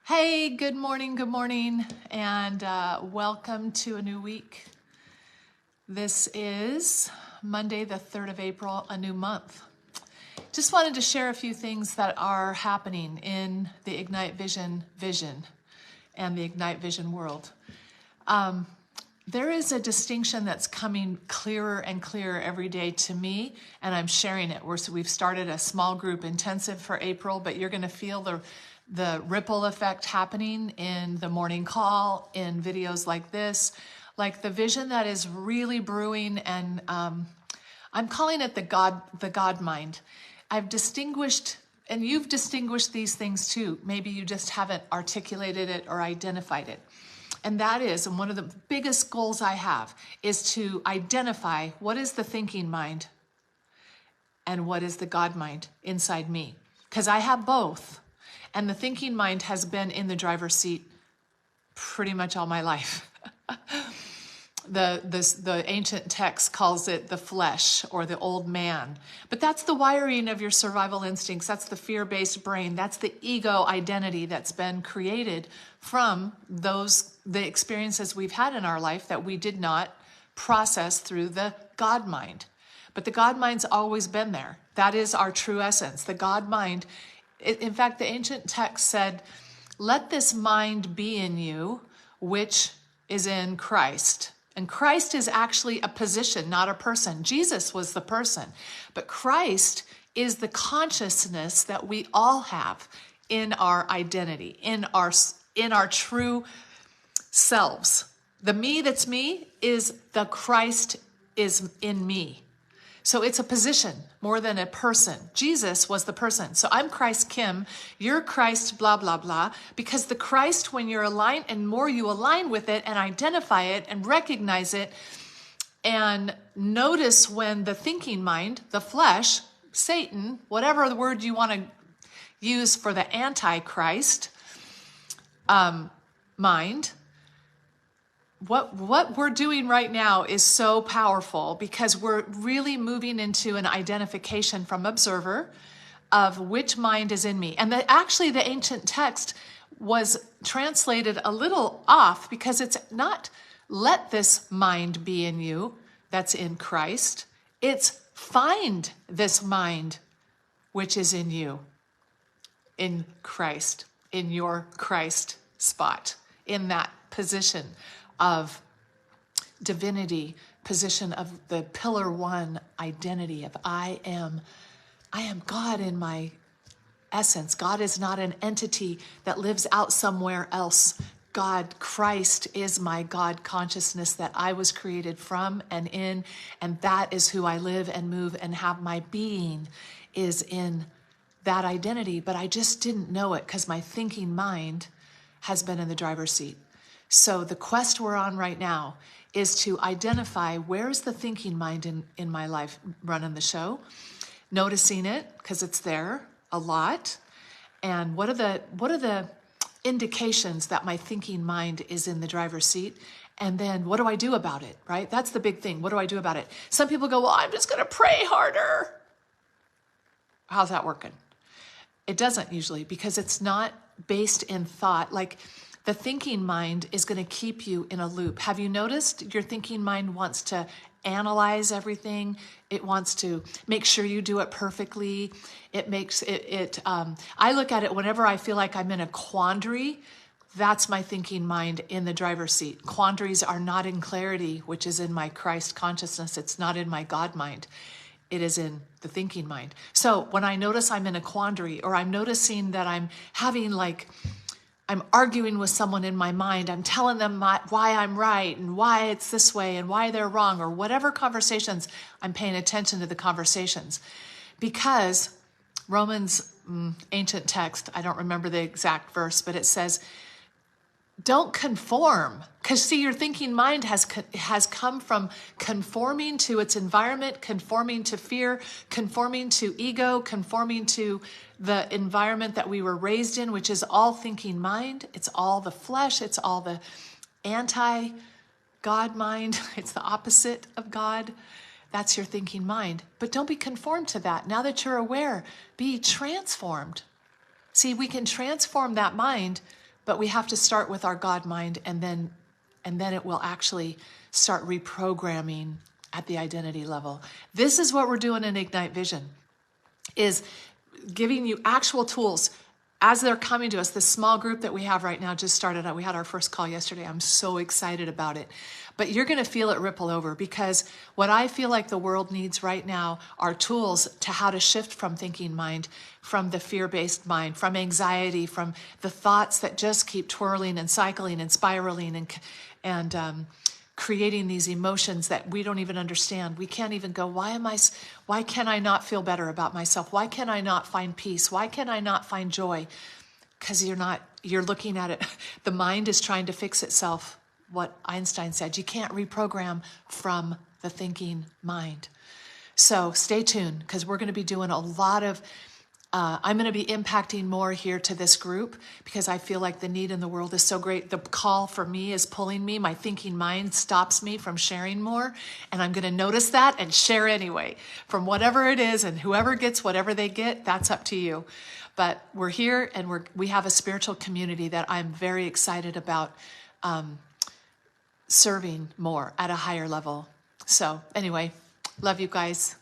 Hey, good morning, and welcome to a new week. This is Monday, the 3rd of April, a new month. Just wanted to share a few things that are happening in the Ignite Vision and the Ignite Vision world. There is a distinction that's coming clearer and clearer every day to me, and I'm sharing it. We've started a small group intensive for April, but you're going to feel the ripple effect happening in the morning call, in videos like this, like the vision that is really brewing, and I'm calling it the God mind. I've distinguished, and you've distinguished these things too. Maybe you just haven't articulated it or identified it. And that is, and one of the biggest goals I have, is to identify what is the thinking mind and what is the God mind inside me. Because I have both. And the thinking mind has been in the driver's seat pretty much all my life. The ancient text calls it the flesh or the old man. But that's the wiring of your survival instincts. That's the fear-based brain. That's the ego identity that's been created from the experiences we've had in our life that we did not process through the God mind. But the God mind's always been there. That is our true essence. The God mind, in fact, the ancient text said, "Let this mind be in you, which is in Christ." And Christ is actually a position, not a person. Jesus was the person. But Christ is the consciousness that we all have in our identity, in our true selves. The me that's me is the Christ is in me. So it's a position more than a person. Jesus was the person. So I'm Christ Kim, you're Christ blah, blah, blah. Because the Christ, when you're aligned, and more you align with it and identify it and recognize it and notice when the thinking mind, the flesh, Satan, whatever the word you want to use for the antichrist mind, what we're doing right now is so powerful because we're really moving into an identification from observer of which mind is in me. And actually the ancient text was translated a little off because it's not "let this mind be in you" that's in Christ. It's "find this mind which is in you, in Christ, in your Christ spot, in that position of divinity, position of the pillar one identity of I am God in my essence. God is not an entity that lives out somewhere else. God, Christ, is my God consciousness that I was created from and in, and that is who I live and move and have my being is in that identity. But I just didn't know it because my thinking mind has been in the driver's seat. So the quest we're on right now is to identify where's the thinking mind in my life running the show, noticing it because it's there a lot, and what are the indications that my thinking mind is in the driver's seat, and then what do I do about it, right? That's the big thing. What do I do about it? Some people go, well, I'm just going to pray harder. How's that working? It doesn't usually because it's not based in thought. Like, the thinking mind is going to keep you in a loop. Have you noticed your thinking mind wants to analyze everything? It wants to make sure you do it perfectly. It makes it, I look at it whenever I feel like I'm in a quandary. That's my thinking mind in the driver's seat. Quandaries are not in clarity, which is in my Christ consciousness. It's not in my God mind. It is in the thinking mind. So when I notice I'm in a quandary, or I'm noticing that I'm having I'm arguing with someone in my mind, I'm telling them why I'm right and why it's this way and why they're wrong, or whatever conversations, I'm paying attention to the conversations. Because Romans, ancient text, I don't remember the exact verse, but it says, don't conform. Because see, your thinking mind has come from conforming to its environment, conforming to fear, conforming to ego, conforming to the environment that we were raised in, which is all thinking mind. It's all the flesh. It's all the anti-God mind. It's the opposite of God. That's your thinking mind. But don't be conformed to that. Now that you're aware, be transformed. See, we can transform that mind but we have to start with our God mind, and then it will actually start reprogramming at the identity level. This is what we're doing in Ignite Vision, is giving you actual tools as they're coming to us. This small group that we have right now just started out. We had our first call yesterday. I'm so excited about it. But you're going to feel it ripple over, because what I feel like the world needs right now are tools to how to shift from thinking mind, from the fear-based mind, from anxiety, from the thoughts that just keep twirling and cycling and spiraling and creating these emotions that we don't even understand. We can't even go, why can I not feel better about myself? Why can I not find peace? Why can I not find joy? Because you're looking at it. The mind is trying to fix itself. What Einstein said, you can't reprogram from the thinking mind. So stay tuned, because we're going to be doing a lot of, I'm going to be impacting more here to this group, because I feel like the need in the world is so great. The call for me is pulling me. My thinking mind stops me from sharing more. And I'm going to notice that and share anyway, from whatever it is, and whoever gets whatever they get, that's up to you. But we're here, and we have a spiritual community that I'm very excited about serving more at a higher level. So anyway, love you guys.